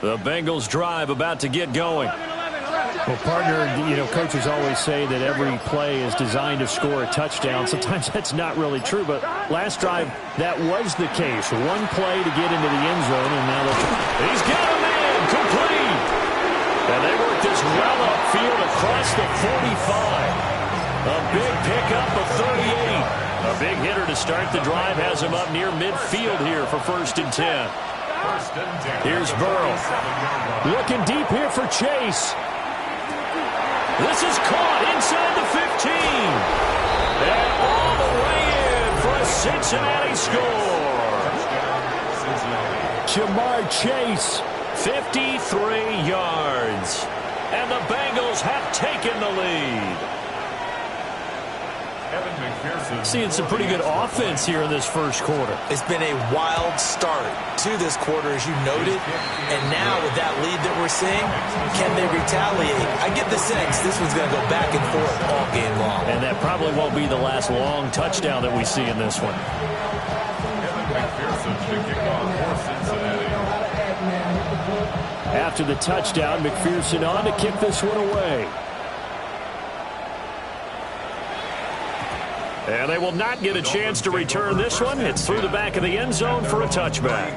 The Bengals drive about to get going. Well, partner, coaches always say that every play is designed to score a touchdown. Sometimes that's not really true, but last drive, that was the case. One play to get into the end zone, and now he's got a man complete. And they work this well upfield across the 45. A big pickup of 38. A big hitter to start the drive has him up near midfield here for 1st and 10. Here's Burrow. Looking deep here for Chase. This is caught inside the 15. And all the way in for a Cincinnati score. Jamar Chase, 53 yards. And the Bengals have taken the lead. Seeing some pretty good offense here in this first quarter. It's been a wild start to this quarter, as you noted. And now with that lead that we're seeing, can they retaliate? I get the sense this one's going to go back and forth all game long. And that probably won't be the last long touchdown that we see in this one. After the touchdown, McPherson on to kick this one away. And they will not get a chance to return this one. It's through the back of the end zone for a touchback.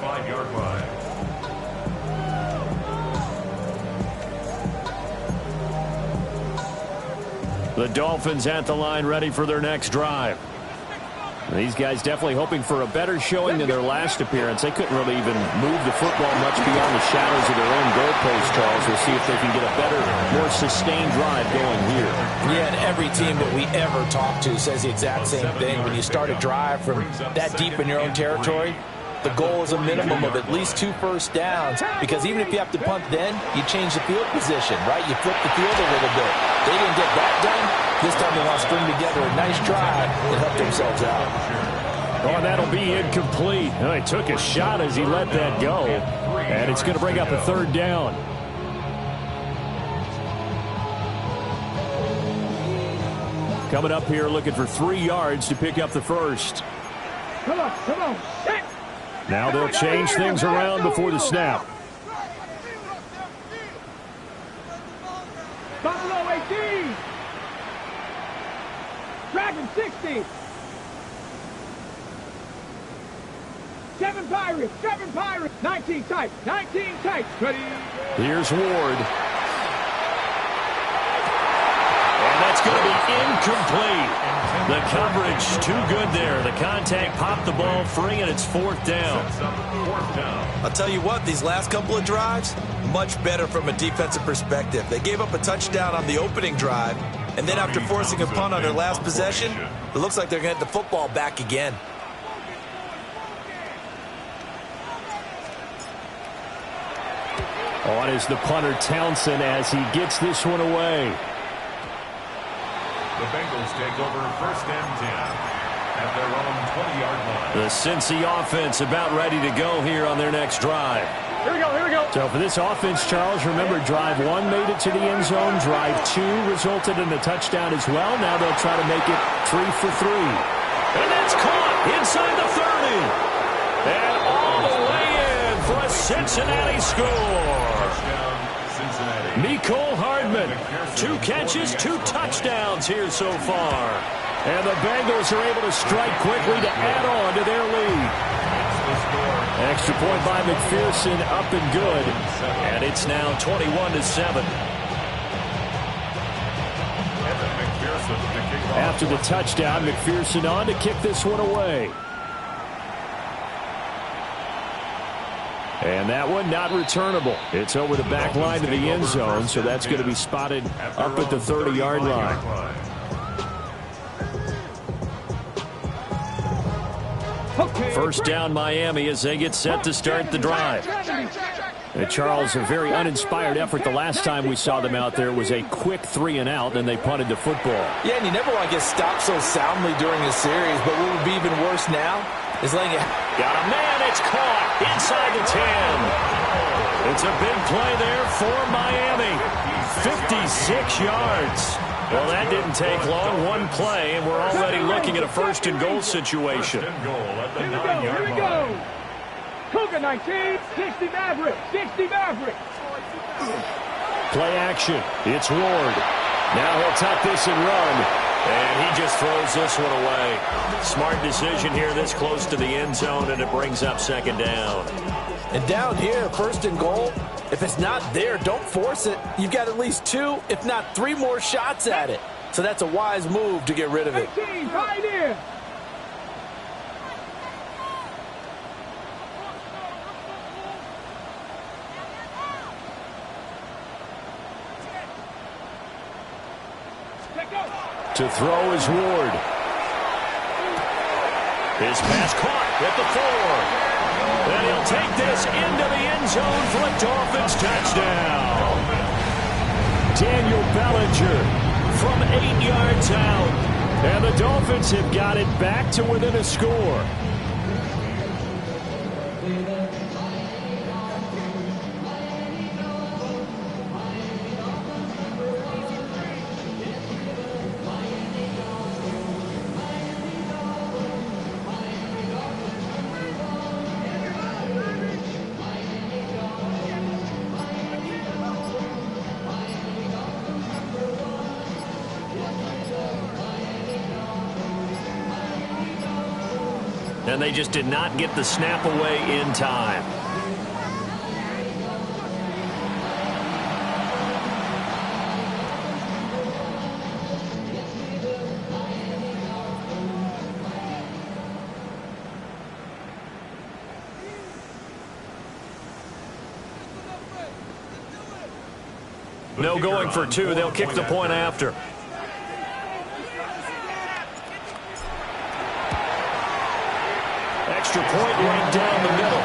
The Dolphins at the line ready for their next drive. These guys definitely hoping for a better showing than their last appearance. They couldn't really even move the football much beyond the shadows of their own goalpost, Charles. We'll see if they can get a better, more sustained drive going here. Yeah, and every team that we ever talk to says the exact same thing. When you start a drive from that deep in your own territory, the goal is a minimum of at least 2 first downs, because even if you have to punt then, you change the field position, right? You flip the field a little bit. They didn't get that done. This time they want to string together a nice drive and help themselves out. Oh, and that'll be incomplete. Oh, he took a shot as he let that go, and it's going to bring up a 3rd down. Coming up here looking for 3 yards to pick up the first. Come on. Now they'll change things around before the snap. Buffalo 18. Dragon 60. 7 Pirates. 19 tight. Ready. Here's Ward. And that's going to be incomplete. The coverage too good there. The contact popped the ball free, and it's 4th down. I'll tell you what, these last couple of drives, much better from a defensive perspective. They gave up a touchdown on the opening drive, and then after forcing a punt on their last possession, it looks like they're going to get the football back again. On is the punter Townsend as he gets this one away. The Bengals take over 1st and 10 at their own 20-yard line. The Cincy offense about ready to go here on their next drive. Here we go. So for this offense, Charles, remember drive 1 made it to the end zone. Drive 2 resulted in a touchdown as well. Now they'll try to make it 3 for 3. And that's caught inside the 30. And all the way in for a Cincinnati score. Mecole Hardman, 2 catches, 2 touchdowns here so far. And the Bengals are able to strike quickly to add on to their lead. Extra point by McPherson, up and good. And it's now 21-7. After the touchdown, McPherson on to kick this one away. And that one not returnable. It's over the back line of the end zone, so that's going to be spotted up at the 30-yard line. First down Miami as they get set to start the drive. Charles, a very uninspired effort the last time we saw them out there was a quick 3-and-out, and they punted the football. Yeah, and you never want to get stopped so soundly during a series, but what would be even worse now is letting it... Got a man, it's caught inside the 10. It's a big play there for Miami. 56 yards. Well, that didn't take long. One play, and we're already looking at a 1st and goal situation. Here we go. Cougar. got 19. 60 Maverick. 60 Maverick. Play action. It's Ward. Now he'll tuck this and run. And he just throws this one away. Smart decision here this close to the end zone, and it brings up second down. And down here, first and goal, if it's not there, don't force it. You've got at least 2, if not 3 more shots at it. So that's a wise move to get rid of it. 18, Pioneer. To throw is Ward. His pass caught at the 4. And he'll take this into the end zone for a Dolphins touchdown. Daniel Bellinger from 8 yards out. And the Dolphins have got it back to within a score. And they just did not get the snap away in time. No going for 2. They'll kick the point after. Extra point right down the middle.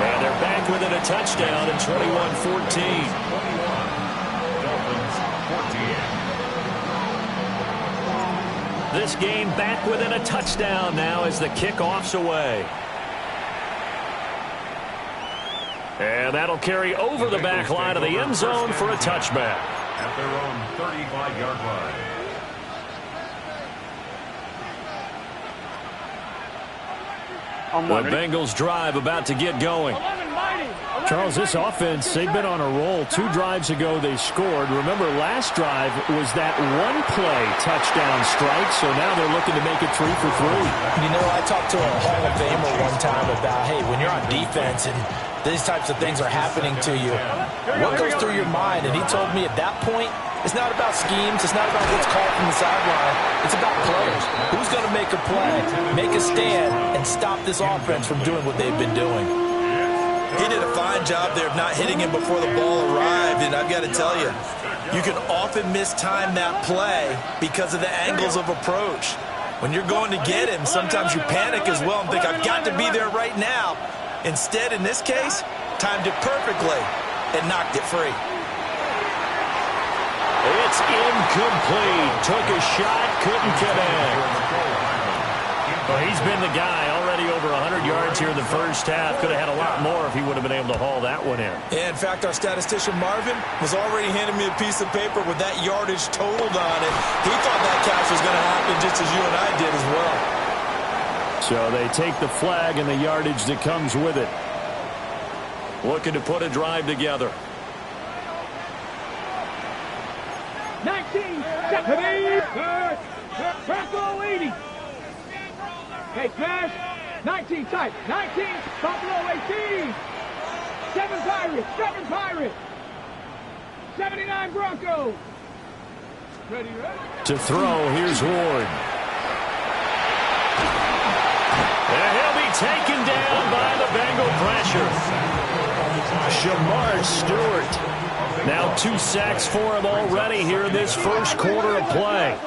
And they're back within a touchdown at 21-14. This game back within a touchdown now as the kickoff's away. And that'll carry over the back line of the end zone for a touchback. At their own 35-yard line. The Bengals drive about to get going. Charles, this offense, they've been on a roll. 2 drives ago they scored. Remember, last drive was that one-play touchdown strike, so now they're looking to make it 3 for 3. You know, I talked to a Hall of Famer one time about, hey, when you're on defense and these types of things are happening to you, what goes through your mind? And he told me at that point, it's not about schemes. It's not about what's called from the sideline. It's about players. Who's going to make a play, make a stand, and stop this offense from doing what they've been doing? He did a fine job there of not hitting him before the ball arrived, and I've got to tell you, you can often mistime that play because of the angles of approach. When you're going to get him, sometimes you panic as well and think, I've got to be there right now. Instead, in this case, timed it perfectly and knocked it free. It's incomplete. Took a shot, couldn't connect. Well, he's been the guy already over 100 yards here in the first half. Could have had a lot more if he would have been able to haul that one in. Yeah, in fact, our statistician Marvin was already handing me a piece of paper with that yardage totaled on it. He thought that catch was going to happen just as you and I did as well. So they take the flag and the yardage that comes with it. Looking to put a drive together. 19, 70, Buffalo 80. Hey, pass, 19 tight, 19, Buffalo 18. 7 Pirates, 79 Broncos. Ready? To throw, here's Ward. And he'll be taken down by the Bengal pressure. Shamar Stewart. Now 2 sacks for him already here in this first quarter of play.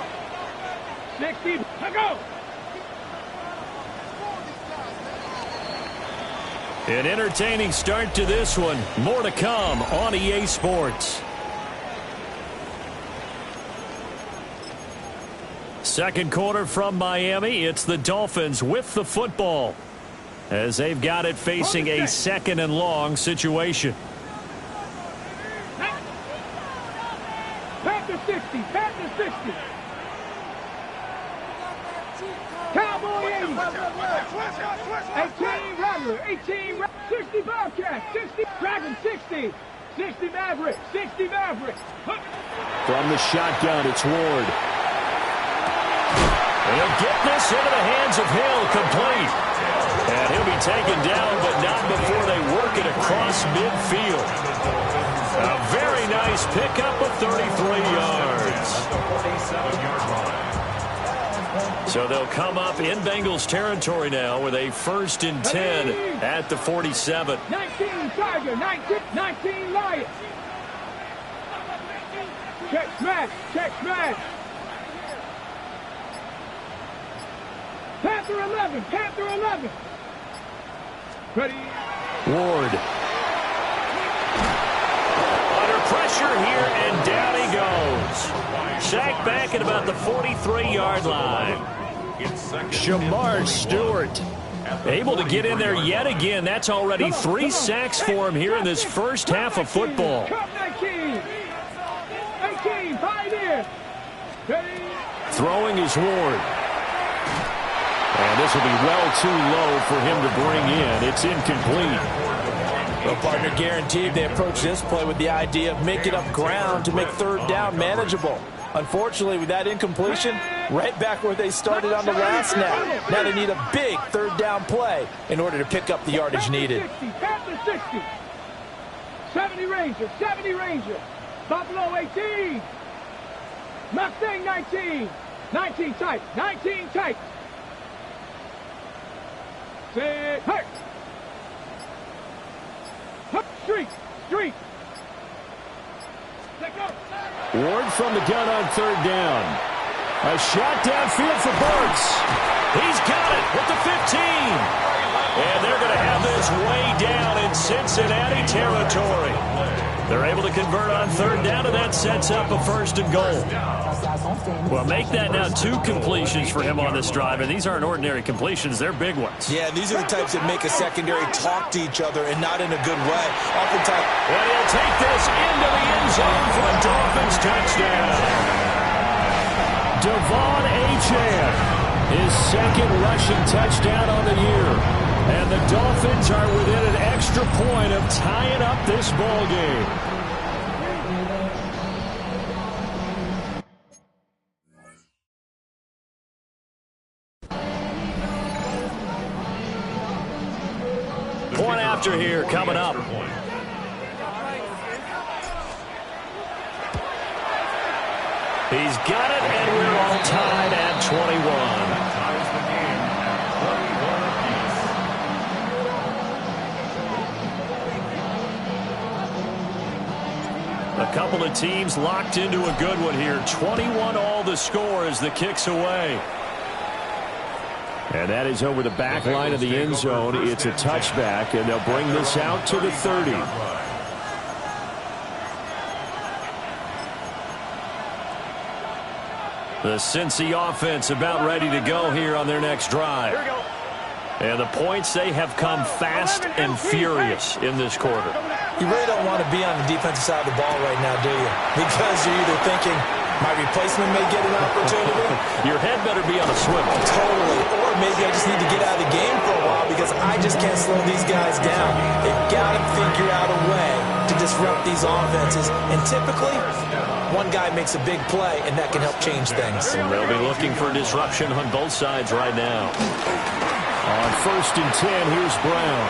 60, go! An entertaining start to this one. More to come on EA Sports. Second quarter from Miami. It's the Dolphins with the football as they've got it facing a 2nd and long situation. Panther 60, Panther 60. Cowboy 80. 18, Rodney. Tyler, 18, 60 Bobcat, 60, Dragon, 60, 60 Maverick, 60 Maverick. From the shotgun, it's Ward. And he'll get this into the hands of Hill, complete. And he'll be taken down, but not before they work it across midfield. A very nice pickup of 33 yards. So they'll come up in Bengals territory now with a 1st and 10 at the 47. 19 Tiger, 19 Lion. Check smash, check smash. Panther 11, Panther 11. Ready. Ward. Under pressure here, and down he goes. Sacked back at about the 43-yard line. Shamar Stewart. Able to get in there yet again. That's already 3 sacks for him here in this first half of football. 19, 18, Pioneer. Ready. Throwing is Ward. And this will be well too low for him to bring in. It's incomplete. Well, partner, guaranteed they approach this play with the idea of making up ground to make 3rd down manageable. Unfortunately, with that incompletion, right back where they started on the last snap. Now they need a big 3rd down play in order to pick up the yardage needed. 60, Panther 60. 70 Ranger, 70 Ranger. Buffalo 18. Mustang 19. 19 tight, 19 tight. Say, hey! Street! Street! Let go! Ward from the gun on 3rd down. A shot downfield for Burks. He's got it with the 15. And they're going to have this way down in Cincinnati territory. They're able to convert on 3rd down, and that sets up a 1st and goal. Well, make that now 2 completions for him on this drive, and these aren't ordinary completions. They're big ones. Yeah, these are the types that make a secondary talk to each other and not in a good way. Oftentimes, and he'll take this into the end zone for a Dolphins touchdown. Devon Achane, his 2nd rushing touchdown on the year. And the Dolphins are within an extra point of tying up this ball game. Point after here coming up. He's got it, and we're all tied at 21. A couple of teams locked into a good one here. 21 all the score as the kick's away. And that is over the back line of the end zone. It's a touchback, and they'll bring this out to the 30. The Cincy offense about ready to go here on their next drive. And the points, they have come fast and furious in this quarter. You really don't want to be on the defensive side of the ball right now, do you? Because you're either thinking, my replacement may get an opportunity. Your head better be on a swivel. Totally. Or maybe I just need to get out of the game for a while because I just can't slow these guys down. They've got to figure out a way to disrupt these offenses. And typically, one guy makes a big play, and that can help change things. And they'll be looking for disruption on both sides right now. On 1st and 10, here's Brown.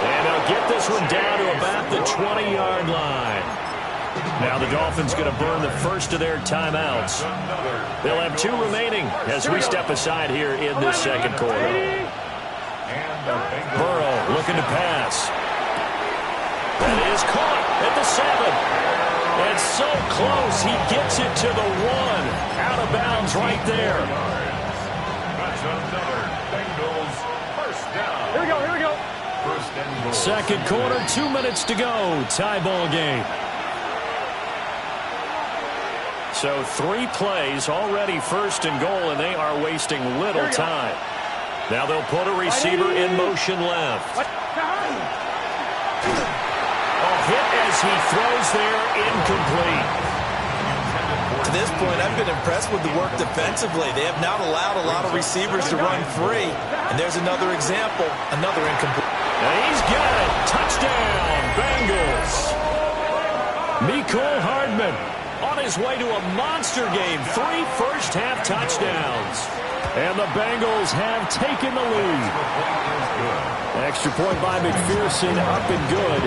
And they'll get this one down to about the 20-yard line. Now the Dolphins going to burn the first of their timeouts. They'll have 2 remaining as we step aside here in this second quarter. Burrow looking to pass. That is caught at the 7. And so close, he gets it to the 1. Out of bounds right there. Here we go, here we go. Second quarter, 2 minutes to go. Tie ball game. So 3 plays, already 1st and goal, and they are wasting little time. Now they'll put a receiver in motion left. A hit as he throws there, incomplete. to this point, I've been impressed with the work defensively. They have not allowed a lot of receivers to run free, And there's another example, another incomplete. And he's got it. Touchdown, Bengals. Mecole Hardman on his way to a monster game. 3 first-half touchdowns. And the Bengals have taken the lead. Extra point by McPherson, up and good.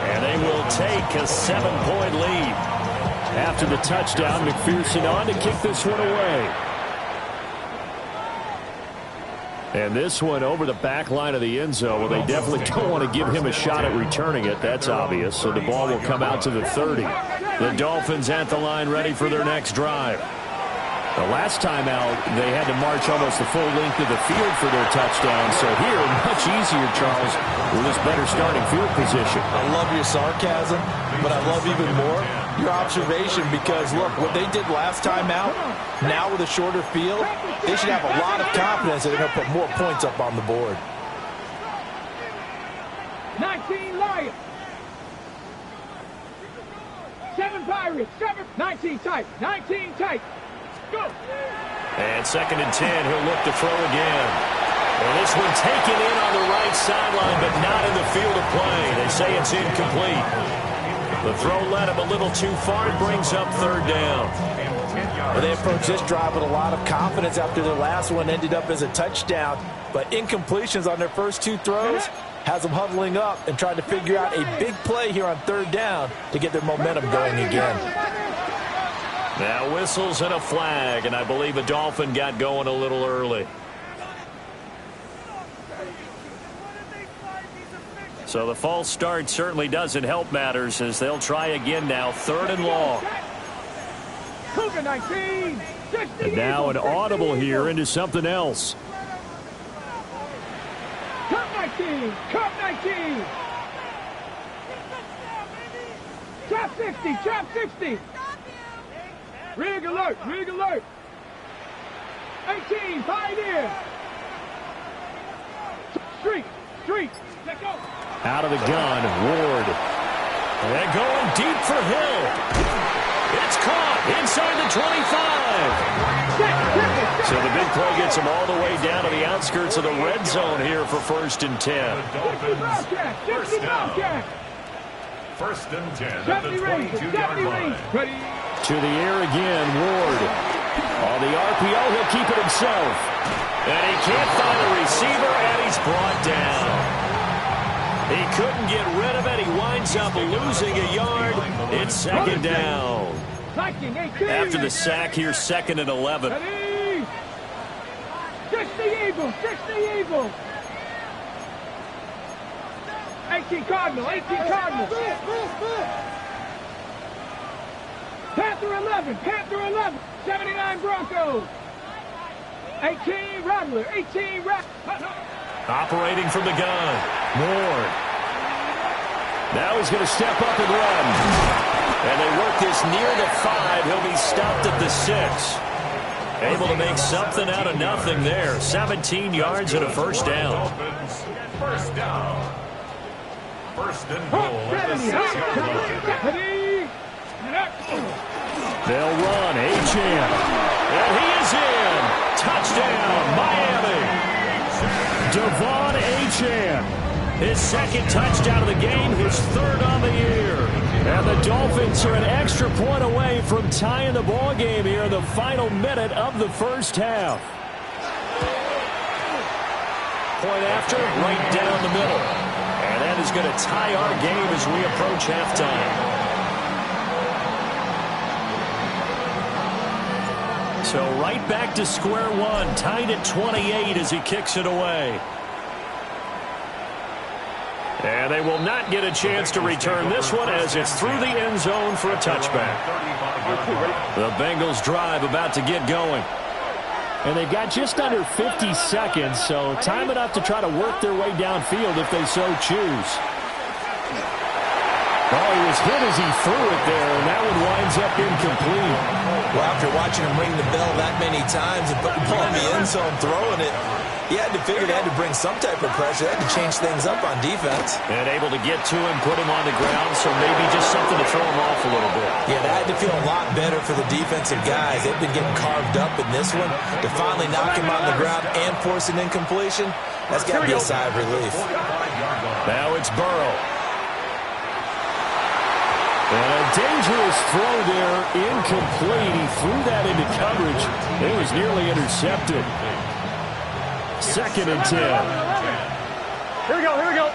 And they will take a 7-point lead. After the touchdown, McPherson on to kick this one away. And this one over the back line of the end zone. Well, they definitely don't want to give him a shot at returning it. That's obvious. So the ball will come out to the 30. The Dolphins at the line ready for their next drive. The last time out, they had to march almost the full length of the field for their touchdown. So here, much easier, Charles, with this better starting field position. I love your sarcasm, but I love even more your observation because, look, what they did last time out, now with a shorter field, they should have a lot of confidence that they're going to put more points up on the board. 19 Lions. 7 Pirates. 19 tight. 19 tight. Go. And 2nd and 10, he'll look to throw again. And this one taken in on the right sideline, but not in the field of play. They say it's incomplete. The throw led him a little too far. It brings up 3rd down. Well, they approached this drive with a lot of confidence after their last one ended up as a touchdown. But incompletions on their first 2 throws has them huddling up and trying to figure out a big play here on 3rd down to get their momentum going again. Now whistles and a flag, and I believe a Dolphin got going a little early. So the false start certainly doesn't help matters as they'll try again now. 3rd and long. And now an audible here into something else. Cup 19. Cup 19. Trap 60. Trap 60. Rig alert. Rig alert. 18. Pioneer. Street. Street. Let go. Out of the gun, Ward. And going deep for Hill. It's caught inside the 25. So the big play gets him all the way down to the outskirts of the red zone here for 1st and 10. 1st down. 1st and 10 at the 22-yard line. To the air again, Ward. On the RPO, he'll keep it himself. And he can't find a receiver, and he's brought down. He couldn't get rid of it. He winds up losing a yard. It's 2nd down. After the sack here, 2nd and 11. 60 Eagles. 60 Eagles. 18 Cardinals. 18 Cardinals. Panther 11. Panther 11. 79 Broncos. 18 Rattler. 18 Rattler. Operating from the gun. Ward. Now he's going to step up and run. And they work this near the 5. He'll be stopped at the 6. Able to make something out of nothing there. 17 yards and a 1st down. 1st down. 1st and goal at the 6-yard line. They'll run. Achane. And he is in. Touchdown, Miami. Devon Achane. His 2nd touchdown of the game, his 3rd on the year. And the Dolphins are an extra point away from tying the ball game here in the final minute of the 1st half. Point after, right down the middle. And that is going to tie our game as we approach halftime. So right back to square one, tied at 28 as he kicks it away. And they will not get a chance to return this one as it's through the end zone for a touchback. The Bengals drive about to get going. And they've got just under 50 seconds, so time enough to try to work their way downfield if they so choose. Oh, he was hit as he threw it there, and that one winds up incomplete. Well, after watching him ring the bell that many times and putting the ball in the end zone, throwing it, He had to figure they had to bring some type of pressure. They had to change things up on defense. And able to get to him, put him on the ground, so maybe just something to throw him off a little bit. Yeah, that had to feel a lot better for the defensive guys. They've been getting carved up in this one. To finally knock him on the ground and force an incompletion, that's got to be a sigh of relief. Now it's Burrow. And a dangerous throw there, incomplete. He threw that into coverage. It was nearly intercepted. 2nd and 10. Here we go, here we go.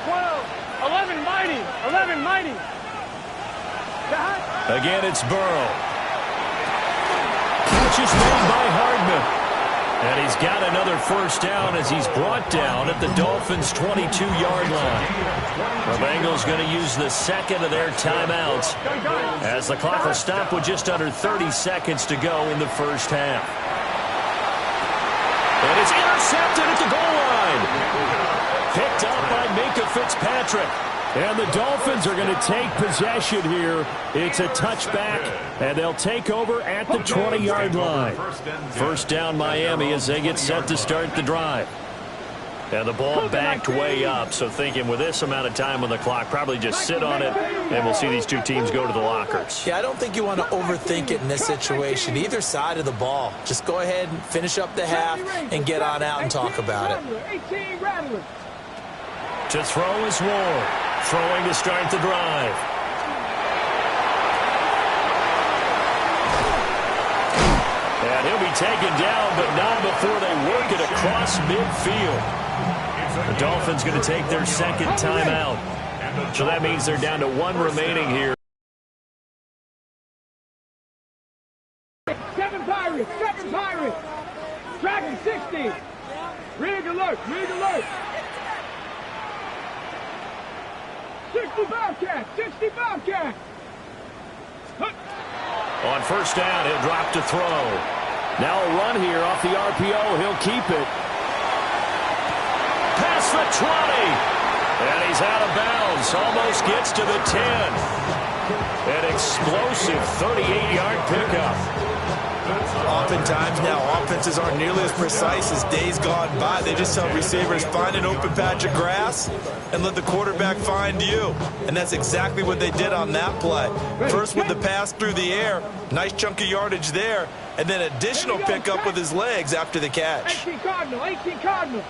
12, 11, mighty, 11, mighty. Again, it's Burrow. Catch is made by Hardman. And he's got another first down as he's brought down at the Dolphins' 22-yard line. The Bengals going to use the second of their timeouts as the clock will stop with just under 30 seconds to go in the first half. And it's intercepted at the goal line. Picked up by Minkah Fitzpatrick. And the Dolphins are going to take possession here. It's a touchback, and they'll take over at the 20-yard line. First down Miami as they get set to start the drive. And the ball backed way up, so thinking with this amount of time on the clock, probably just sit on it, and we'll see these two teams go to the lockers. Yeah, I don't think you want to overthink it in this situation. Either side of the ball. Just go ahead and finish up the half and get on out and talk about it. To throw is Ward. Throwing to start the drive. And he'll be taken down, but not before they work it across midfield. The Dolphins going to take their second timeout. So that means they're down to 1 remaining here. 7 Pirates, 7 Pirates. Dragon 60. Rig alert, rig alert. 60 Bobcats, 60 Bobcats. On first down, he'll drop to throw. Now a run here off the RPO. He'll keep it. Past the 20. And he's out of bounds. Almost gets to the 10. An explosive 38-yard pickup. Oftentimes now, offenses aren't nearly as precise as days gone by. They just tell receivers, find an open patch of grass and let the quarterback find you. And that's exactly what they did on that play. First with the pass through the air, nice chunk of yardage there, and then additional pickup with his legs after the catch. 18 Cardinal, 18 Cardinal.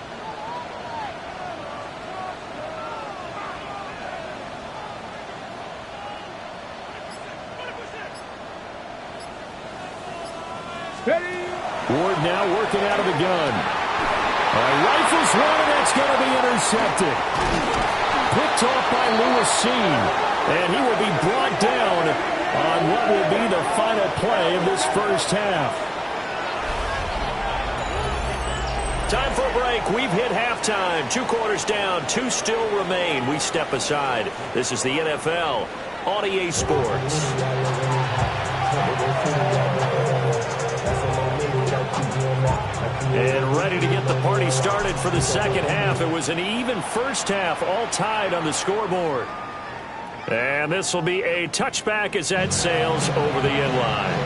Ward now working out of the gun. Rifles one, and that's going to be intercepted. Picked off by Lewis Seen. And he will be brought down on what will be the final play of this first half. Time for a break. We've hit halftime. 2 quarters down. 2 still remain. We step aside. This is the NFL on EA Sports. And ready to get the party started for the second half. It was an even first half, all tied on the scoreboard. And this will be a touchback as that sails over the end line.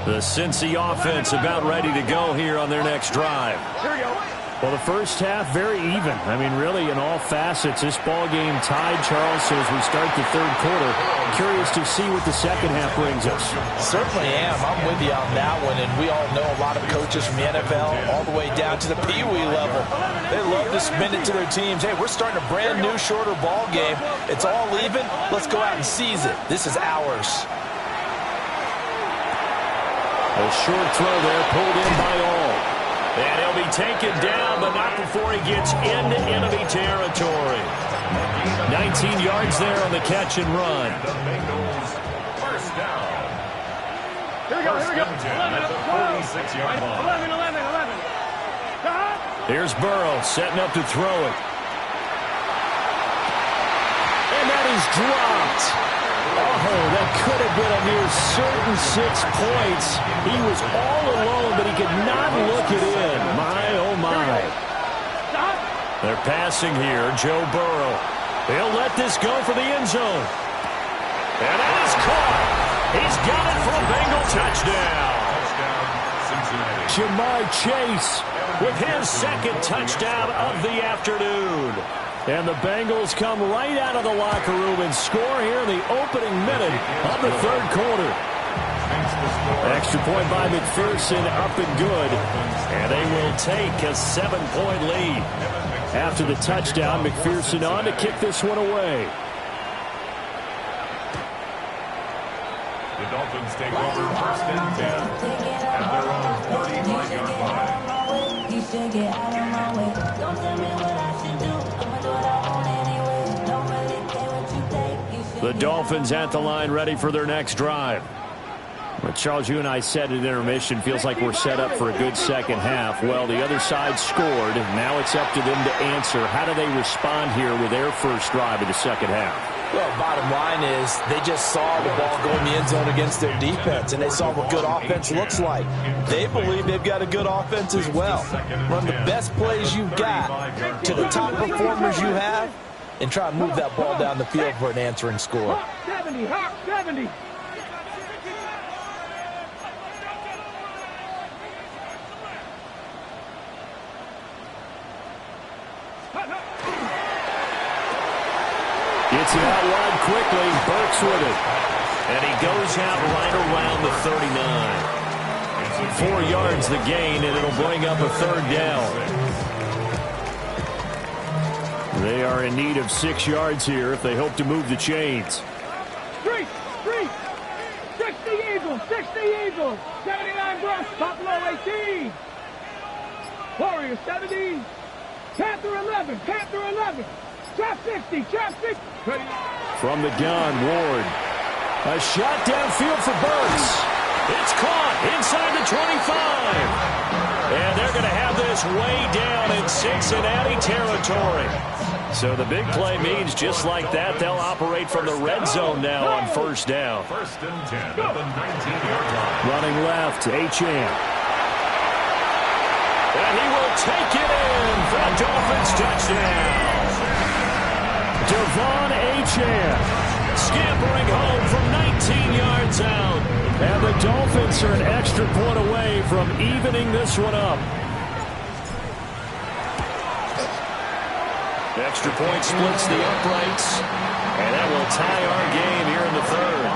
The Cincy offense about ready to go here on their next drive. Here we go. Well, the first half, very even. I mean, really, in all facets, this ball game tied, Charles, so as we start the third quarter. Curious to see what the second half brings us. Certainly am. I'm with you on that one, and we all know a lot of coaches from the NFL all the way down to the Pee Wee level. They love to spin it to their teams. Hey, we're starting a brand new, shorter ball game. It's all even. Let's go out and seize it. This is ours. A short throw there, pulled in by all. And he'll be taken down, but not before he gets into enemy territory. 19 yards there on the catch and run. First down. Here we go, here we go. 11, 46-yard line. 11. Here's Burrow setting up to throw it. And that is dropped. Oh, that could have been a near certain 6 points. He was all alone, but he could not look it in. My, oh, my. They're passing here. Joe Burrow. He'll let this go for the end zone. And it is caught. He's got it for a Bengal touchdown. Jamar Chase With his second touchdown of the afternoon. And the Bengals come right out of the locker room and score here in the opening minute of the third quarter. Extra point by McPherson, up and good. And they will take a 7-point lead. After the touchdown, McPherson on to kick this one away. The Dolphins take over 1st and 10 at their own 35-yard line. You should get out of my way. Don't tell me what I should do. I'ma do what I want anyway. Don't really care what you think. You should The Dolphins at the line, ready for their next drive. Well, Charles, you and I said at intermission, feels like we're set up for a good second half. Well, the other side scored. Now it's up to them to answer. How do they respond here with their first drive of the second half? Well, bottom line is they just saw the ball go in the end zone against their defense, and they saw what good offense looks like. They believe they've got a good offense as well. Run the best plays you've got to the top performers you have, and try to move that ball down the field for an answering score. Hawk 70, Hawk 70. Gets it out wide quickly. Burks with it. And he goes out right around the 39. 4 yards the gain, and it'll bring up a third down. They are in need of 6 yards here if they hope to move the chains. Street, 60 Eagles, 79 Brush, Buffalo 18. Warriors 70, Panther 11, Trap 60, From the gun, Ward. A shot downfield for Burks. It's caught inside the 25. And they're going to have this way down in Cincinnati territory. So the big play means just like that, they'll operate from the red zone now on first down. 1st and 10 at the 19-yard line. Running left, Achane. And he will take it in for a Dolphins touchdown. Devon Achane. Scampering home from 19 yards out. And the Dolphins are an extra point away from evening this one up. Extra point splits the uprights. And that will tie our game here in the third.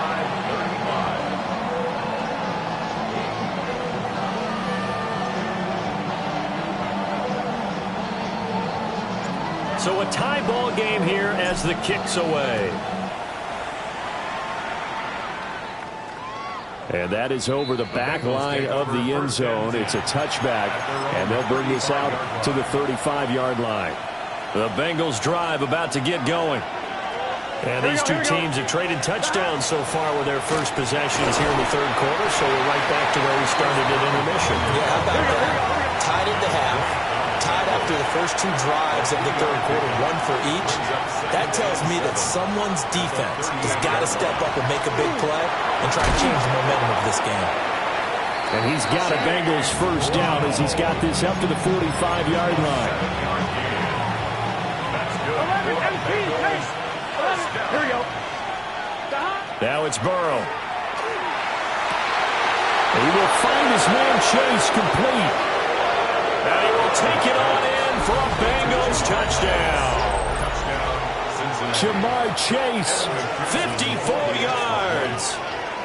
So a tie ball game here as the kick's away. And that is over the back line of the end zone. It's a touchback, and they'll bring this out to the 35-yard line. The Bengals drive about to get going. And these two teams have traded touchdowns so far with their first possessions here in the third quarter, so we're right back to where we started at intermission. Yeah, how about that? Tied at the half, tied after the first 2 drives of the third quarter, 1 for each. That tells me that someone's defense has got to step up and make a big play and try to change the momentum of this game. And he's got a Bengals first down as he's got this up to the 45-yard line. Here we go. Now it's Burrow. He will find his man Chase complete. And he will take it on in for a Bengals touchdown. Jamar Chase. 54 yards.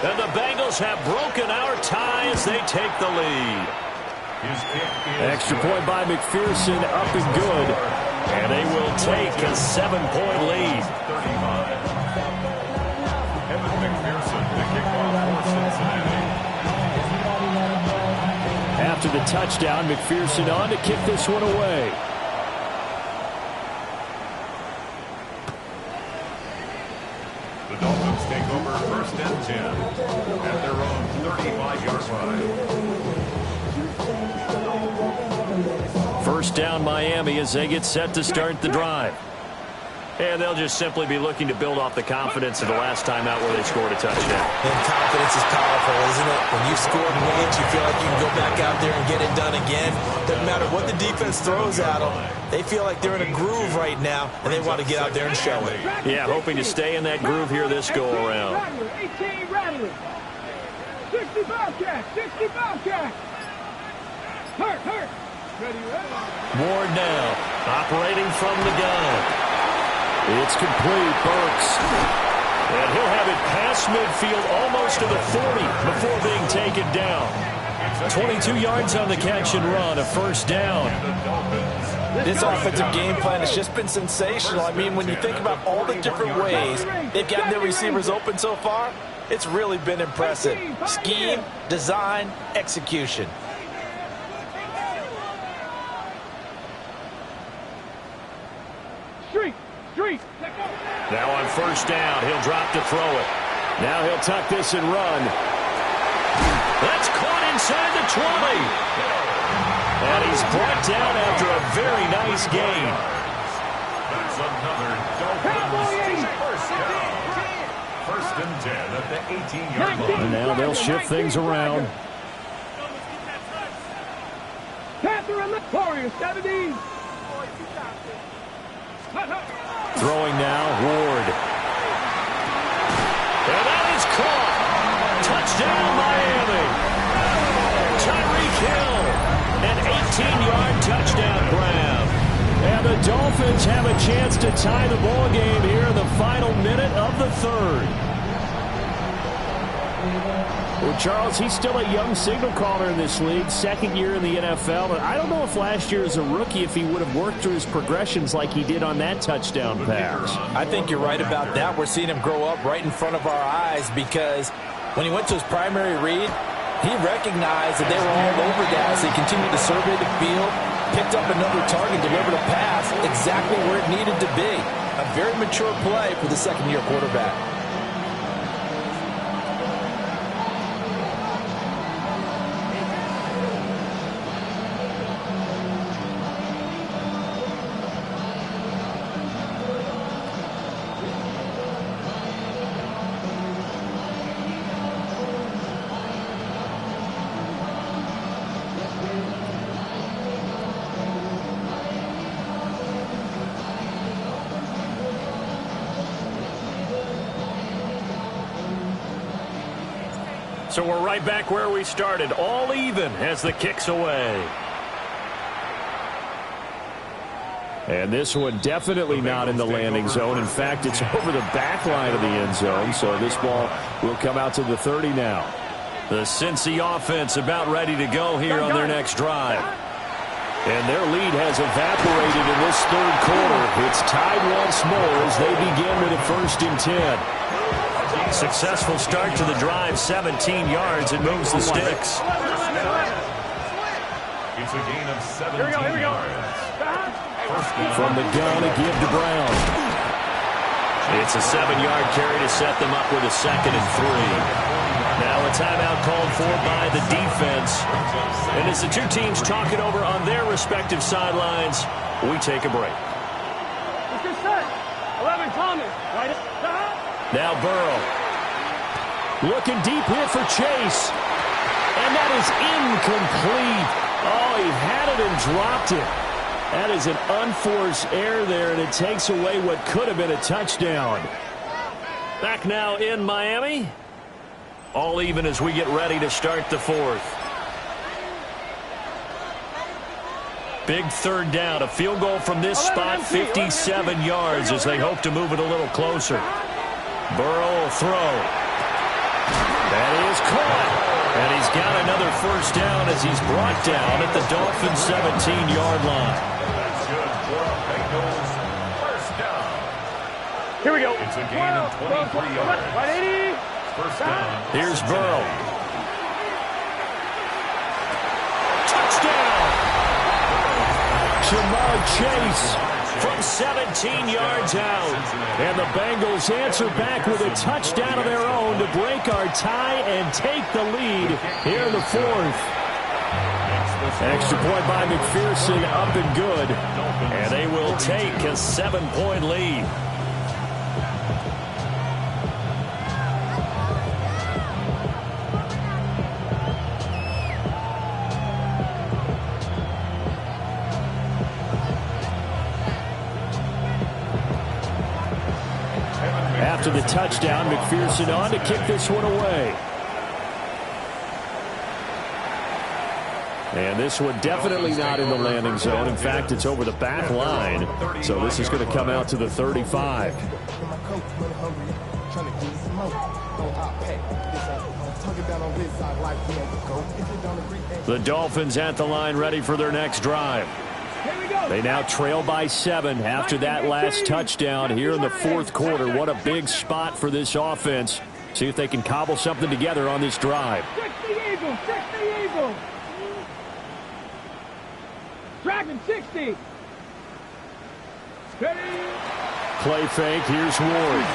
And the Bengals have broken our tie as they take the lead. Extra point by McPherson, up and good. And they will take a 7-point lead. Evan McPherson, the kickoff for Cincinnati. After the touchdown, McPherson on to kick this one away. The Dolphins take over 1st and 10 at their own 35-yard line. First down Miami as they get set to start the drive. And they'll just simply be looking to build off the confidence of the last time out where they scored a touchdown. And confidence is powerful, isn't it? When you've scored once, you feel like you can go back out there and get it done again. Doesn't matter what the defense throws at them. They feel like they're in a groove right now, and they want to get out there and show it. Yeah, hoping to stay in that groove here this go-around. 18 Rattler. 60 Bobcat. 60 Bobcat. Hurt. Ready. Ward now, operating from the gun. It's complete. Burks. And he'll have it past midfield almost to the 40 before being taken down. 22 yards on the catch and run, a first down. This offensive game plan has just been sensational. I mean, when you think about all the different ways they've gotten their receivers open so far, it's really been impressive. Scheme, design, execution. Now on first down, he'll drop to throw it. Now he'll tuck this and run. That's caught inside the 20. And he's brought down after a very nice gain. That's another Dolphins first down. First and 10 at the 18-yard line. And now they'll shift things around. Panther and the Warriors, 17. Throwing now, Ward. And that is caught. Touchdown, Miami. Tyreek Hill. An 18-yard touchdown grab. And the Dolphins have a chance to tie the ball game here in the final minute of the third. Well, Charles, he's still a young signal caller in this league, second year in the NFL. And I don't know if last year as a rookie, if he would have worked through his progressions like he did on that touchdown pass. I think you're right about that. We're seeing him grow up right in front of our eyes because when he went to his primary read, he recognized that they were all over that. So he continued to survey the field, picked up another target, delivered a pass exactly where it needed to be. A very mature play for the second-year quarterback. So we're right back where we started, all even as the kick's away. And this one definitely not in the landing zone. In fact, it's over the back line of the end zone. So this ball will come out to the 30 now. The Cincy offense about ready to go here on their next drive. And their lead has evaporated in this third quarter. It's tied once more as they begin with a 1st and 10. Successful start to the drive, 17 yards. It moves the sticks. It's a gain of 17 yards. From the gun, a give to Brown. It's a 7-yard carry to set them up with a 2nd and 3. Now a timeout called for by the defense. And as the two teams talk it over on their respective sidelines, we take a break. What's your set? 11 Thomas. Right. Now Burrow. Looking deep here for Chase. And that is incomplete. Oh, he had it and dropped it. That is an unforced error there, and it takes away what could have been a touchdown. Back now in Miami. All even as we get ready to start the fourth. Big third down. A field goal from this spot, 57 yards as they hope to move it a little closer. Burrow will throw. That is caught. And he's got another first down as he's brought down at the Dolphins' 17-yard line. That's good for the Bengals. First down. Here we go. It's a gain of 23 yards. Right, 80. First down. Here's Burrow. Touchdown! Jamar Chase from 17 yards out. And the Bengals answer back with a touchdown of their own to break our tie and take the lead here in the fourth. Extra point by McPherson, up and good. And they will take a 7-point lead. After the touchdown, McPherson on to kick this one away. And this one definitely not in the landing zone. In fact, it's over the back line. So this is going to come out to the 35. The Dolphins at the line ready for their next drive. They now trail by 7 after that last touchdown here in the fourth quarter. What a big spot for this offense. See if they can cobble something together on this drive. 60 Eagles. Dragon 60. Play fake. Here's Ward.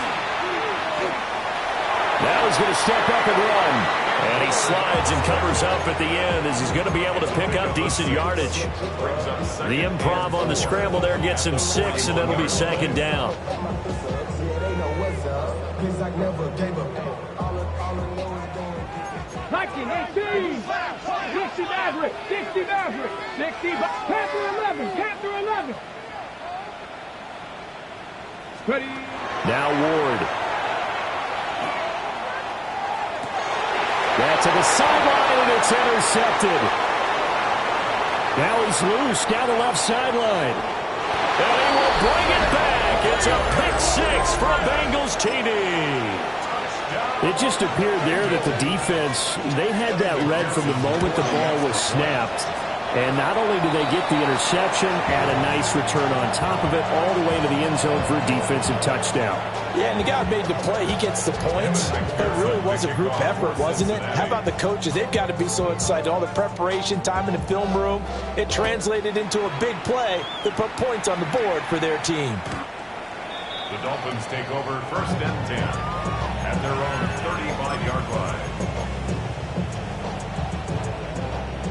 Now he's going to step up and run. And he slides and covers up at the end as he's going to be able to pick up decent yardage. The improv on the scramble there gets him 6, and it'll be second down. Viking 18. 60 Maverick. 60 Maverick. 60 Panther 11. Panther 11. Ready. Now Ward. That's to the sideline, and it's intercepted. Now he's loose down the left sideline. And he will bring it back. It's a pick 6 for a Bengals TD. It just appeared there that the defense, they had that read from the moment the ball was snapped. And not only do they get the interception, add a nice return on top of it, all the way to the end zone for a defensive touchdown. Yeah, and the guy who made the play, he gets the points. It really was a group effort, wasn't it? How about the coaches? They've got to be so excited. All the preparation, time in the film room, it translated into a big play that put points on the board for their team. The Dolphins take over 1st and 10 at their own 35-yard line.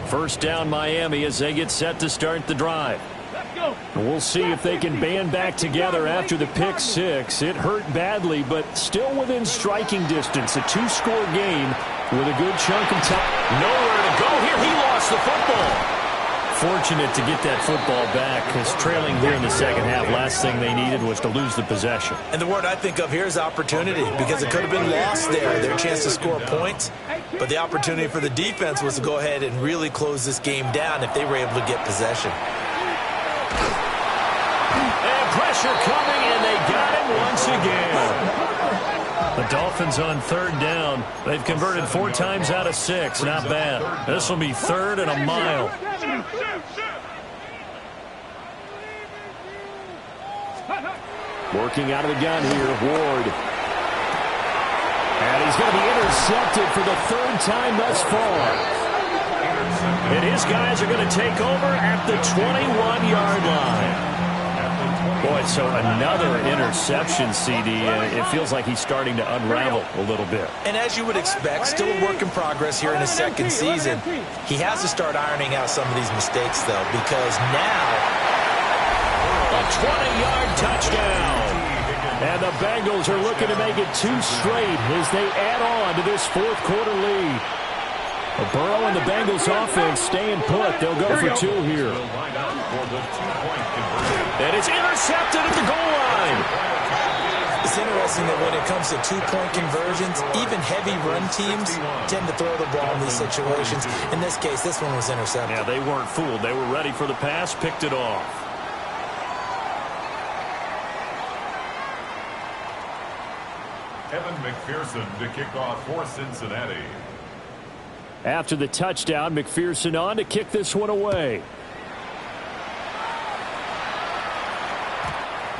First down Miami as they get set to start the drive. We'll see if they can band back together after the pick 6. It hurt badly, but still within striking distance. A 2-score game with a good chunk of time. Nowhere to go here. He lost the football. Fortunate to get that football back, because trailing here in the second half, last thing they needed was to lose the possession. And the word I think of here is opportunity, because it could have been lost there, their chance to score points. But the opportunity for the defense was to go ahead and really close this game down if they were able to get possession. And pressure coming, and they got him once again. The Dolphins on 3rd down. They've converted 4 times out of 6. Not bad. This will be 3rd and a mile. Working out of the gun here, Ward. And he's going to be intercepted for the 3rd time thus far. And his guys are going to take over at the 21-yard line. Boy, so another interception, CD. It feels like he's starting to unravel a little bit. And as you would expect, still a work in progress here in his 2nd season. He has to start ironing out some of these mistakes, though, because now a 20-yard touchdown. And the Bengals are looking to make it 2 straight as they add on to this 4th quarter lead. Burrow and the Bengals offense staying put. They'll go for 2 here. And it's intercepted at the goal line. It's interesting that when it comes to 2-point conversions, even heavy run teams tend to throw the ball in these situations. In this case, this one was intercepted. Yeah, they weren't fooled. They were ready for the pass, picked it off. Evan McPherson to kick off for Cincinnati. After the touchdown, McPherson on to kick this one away.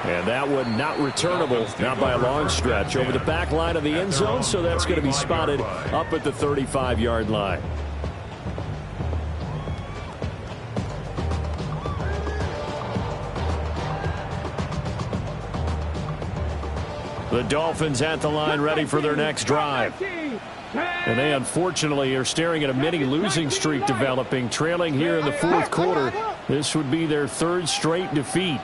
And that one not returnable, not by a long stretch, over the back line of the end zone, so that's going to be spotted up at the 35-yard line. The Dolphins at the line ready for their next drive. And they unfortunately are staring at a mini losing streak developing, trailing here in the fourth quarter. This would be their third straight defeat.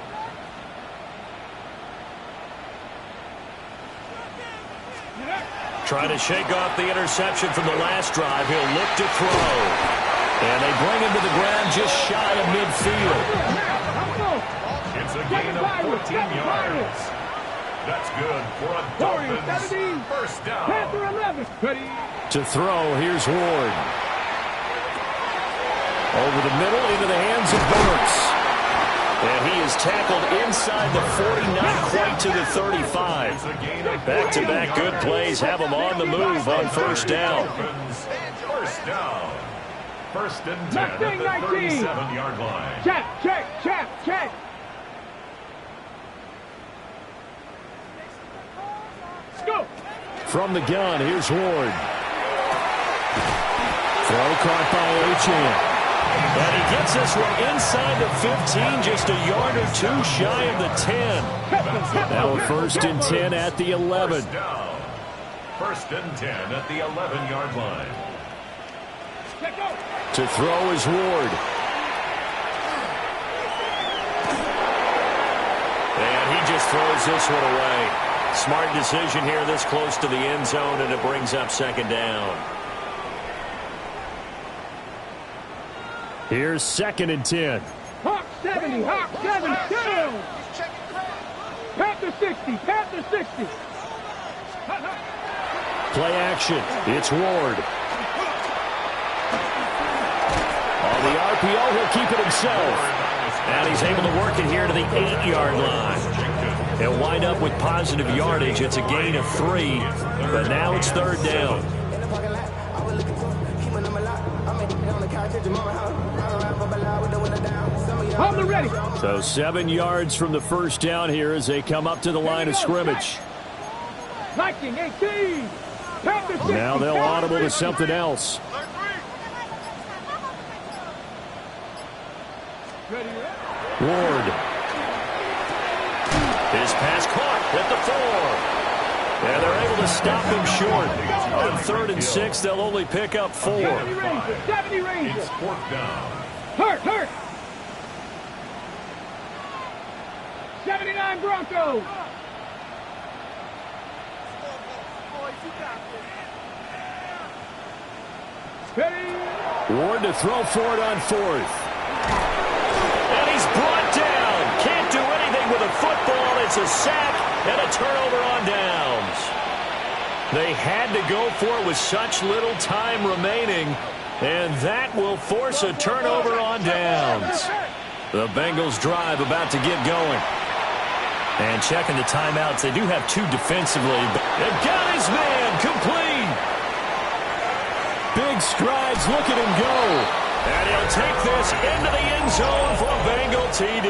Trying to shake off the interception from the last drive. He'll look to throw. And they bring him to the ground just shy of midfield. It's a gain of 14 yards. That's good for a Dolphins first down. To throw, here's Ward. Over the middle into the hands of Burks. And he is tackled inside the 40, not quite to the 35. Back-to-back good plays have him on the move on first down. First down. First and 10 at the 37-yard line. Check. Let's go. From the gun, here's Ward. Throw caught by Achane. And he gets this one inside the 15, just a yard or two shy of the 10. Now first and 10 at the 11. First and 10 at the 11-yard line. To throw is Ward. And he just throws this one away. Smart decision here this close to the end zone, and it brings up second down. Here's second and 10. Hawk 70, Hawk 70, down. Panther 60. Play action. It's Ward. On the RPO, he'll keep it himself. And he's able to work it here to the 8-yard line. He'll wind up with positive yardage. It's a gain of 3, but now it's third down. So 7 yards from the first down here as they come up to the line of scrimmage. Viking 18. Now they'll audible to something else. Ward. His pass caught at the 4. And they're able to stop him short. On 3rd and 6, they'll only pick up 4. 70 Ranger. It's fourth down. Hurt. 79 Broncos. Ward to throw for it on 4th. And he's brought down. Can't do anything with a football. It's a sack and a turnover on downs. They had to go for it with such little time remaining, and that will force a turnover on downs. The Bengals drive about to get going. And checking the timeouts, they do have 2 defensively. They've got his man complete. Big strides, look at him go. And he'll take this into the end zone for a Bengal TD.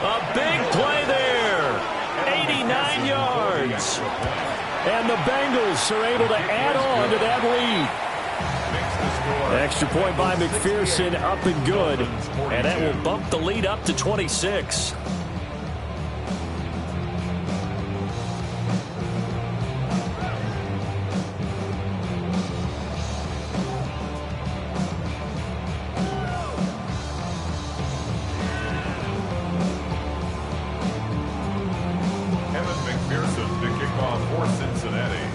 A big play there. 89 yards. And the Bengals are able to add on to that lead. Extra point by McPherson, up and good. And that will bump the lead up to 26. McPherson to kick off for Cincinnati.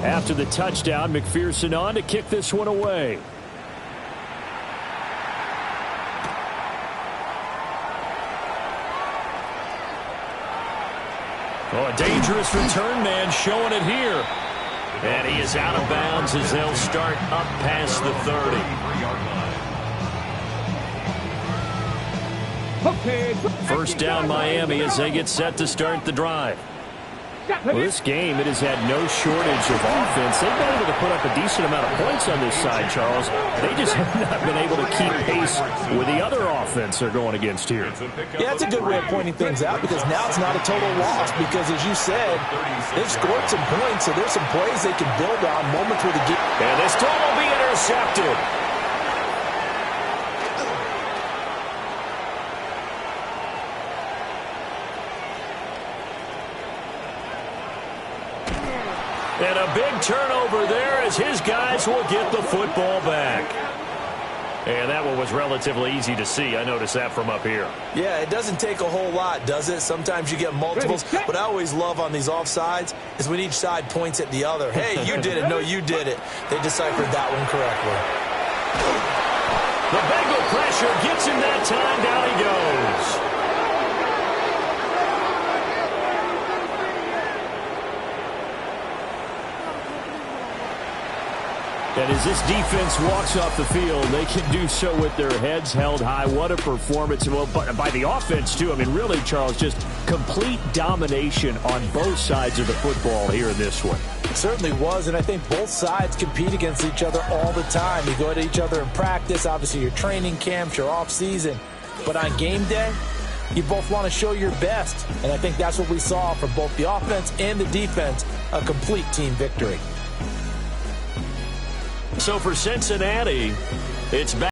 After the touchdown, McPherson on to kick this one away. Oh, a dangerous return man showing it here. And he is out of bounds as they'll start up past the 30. First down Miami as they get set to start the drive. Well, this game, it has had no shortage of offense. They've been able to put up a decent amount of points on this side, Charles. They just have not been able to keep pace with the other offense they're going against here. Yeah, it's a good way of pointing things out because now it's not a total loss because, as you said, they've scored some points, so there's some plays they can build on, moments where the game. And this throw will be intercepted. And a big turnover there as his guys will get the football back. And that one was relatively easy to see. I noticed that from up here. Yeah, it doesn't take a whole lot, does it? Sometimes you get multiples. What I always love on these offsides is when each side points at the other. Hey, you did it. No, you did it. They deciphered that one correctly. The Bengal pressure gets him that time. Down he goes. And as this defense walks off the field, they can do so with their heads held high. What a performance. Well, by the offense, too. I mean, really, Charles, just complete domination on both sides of the football here in this one. It certainly was, and I think both sides compete against each other all the time. You go at each other in practice, obviously your training camps, your off-season. But on game day, you both want to show your best. And I think that's what we saw from both the offense and the defense, a complete team victory. So for Cincinnati, it's back.